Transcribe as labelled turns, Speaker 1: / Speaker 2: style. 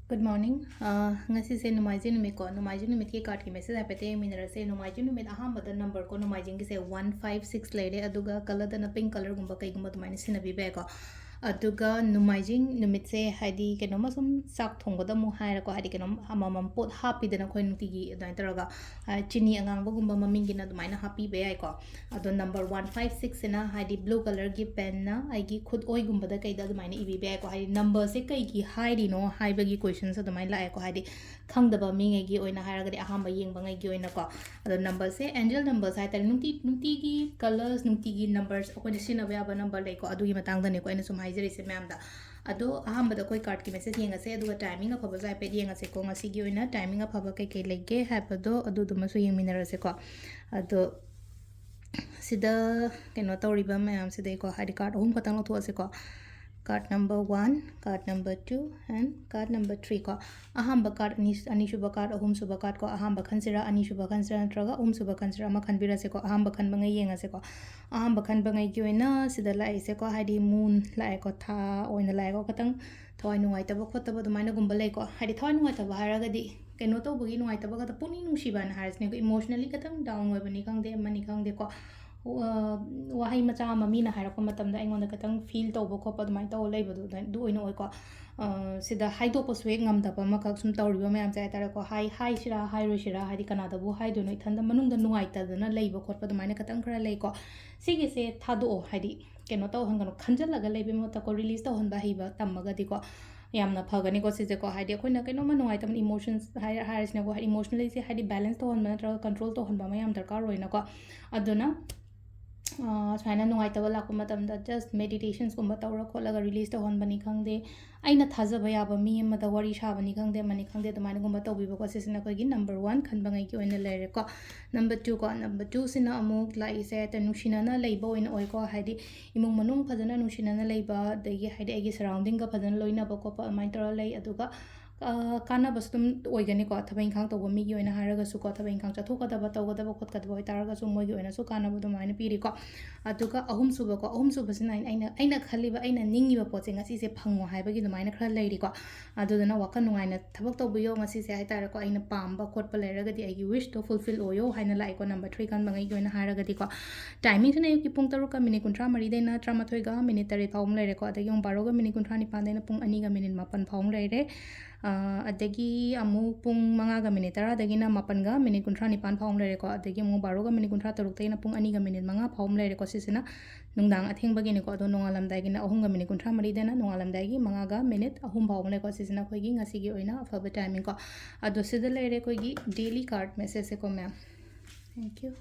Speaker 1: Good morning. Ngasigi Numaiji numit ko Numaiji numit ki card ki message apete minera se Numaiji numit ahambada number ko Numaiji ki se 156 lede aduga color da na pink color gumba kai gumba tumai sinabi be ko aduga Numaiji numit se haidi kenoma sum sak thongba da mu haira ko haidi kenom amamam pot happy da na khoi nuti gi dai taraga chini angang ba gumba maming gi na tumai na happy be ai ko ado number 156 na haidi blue color gi pen na ai gi khud oi gumba da kai da tumai na ibi be ai ko haidi number se kai gi haidi no haiba gi question sa tumai la ai ko haidi khangdaba mi ngai gi oina haira ga ahamba yengba ngai gi oina ko ado number se angel numbers hai tar nuti gi colors nuti gi numbers ko ni sina ba number lai ko adu gi matang da ne ko ina sum haijari se ma'am da ado ahamba da koi card ki message yenga se adu timing of ba iPad yenga se ko ngasi gi oina timing of ba kai kai lege haba do adu duma su yeng minara se ko ado sida keno tawriba ma'am se dei ko ID card hum khatang lo thu ase ko card number 1 card number 2 and card number 3 ko ahamba card ani shuba card ahum suba card ko ahamba khansira ani shuba khansira natraga ahum suba khansira ma khanbira se ko ahamba khanba ngai yenga se ko ahamba khanba ngai gi oina sida lai se ko haidi moon lai ko tha oina lai ko katang thawai nungai taba khotaba dumaina gumba lai ko haidi thawai nungai taba haraga di keno to bugi nungai taba ka puni nungsiba na harisne ko emotionally katang down webani khangde mani khangde ko wahai macha mami na haira ko matam da ingon da katang feel to bo ko pa mai to lei bodu du oina oi ko sida hai do poswe ngam da pa ma ka sum tawri ba mayam cha tara ko hai sira hai ro sira hai kana da bu hai do noi thanda manung da nungai ta da na lei bo khot pa mai na katang khara lei ko sigi se thado hai di keno to hangano khanjal laga lei be mo ta ko release to hon ba hi ba tamma ga di ko yamna phagani ko sije ko haidi khoi na keno ma nungai tam emotions hairs na ko emotionally se haidi balance to hon ma tra control to hon ba mayam darkar roina ko aduna swaina nungai taba lakpa matamda just meditations gumba tawra kholaga release to honbani khangde aina thajaba yaba mi amada wari shabani khangde mani khangde tamani gumba tawbiba ko sisina kogi number 1 khanbangai ki oina lere ko number 2 ko number 2 sina amuk lai se ta nushina na leiba oina oi ko haidi imung manung phajana nushina na leiba dagi haidi agi surrounding ga phajana loina ba ko pa mai tora lei aduga kana bastum oigani ko thaba inkhang to mi gi oina haraga su ko thaba inkhang chatho ka daba tawga daba khot ka daba taraga su moi gi oina su kana bu dumai na piri ko aduga ahum suba sin aina khaliba aina ningi ba poche ngasi se phango haiba gi dumai na khara leiri ko adudana wakan nungai na thabak to bu yo ngasi se hai tara ko aina pamba khot pa leraga di agi wish to fulfill oyo haina lai ko number 3 kan bangai gi oina haraga di ko timing sina yu ki pung taru ka minute 13 deina 13 ga minute 3 phawm lere ko adagi 12 ga minute 19 deina pung 2 ga minute 4 phawm lere adagi amu pung 5 ga minute 10 dagina 8 ga minute 19 phawm lere ko adagi amu 12 ga minute 13 deina pung 2 ga minute 5 phawm lere ko sisina nungdang atheng bagi ni ko ado nongalam dai gina 3 ga minute 13 deina nongalam dai gi 5 ga minute 3 phawm lere ko sisina khoi gi ngasi gi oina afaba timing ko ado sida lere ko gi daily card message ko ma'am thank you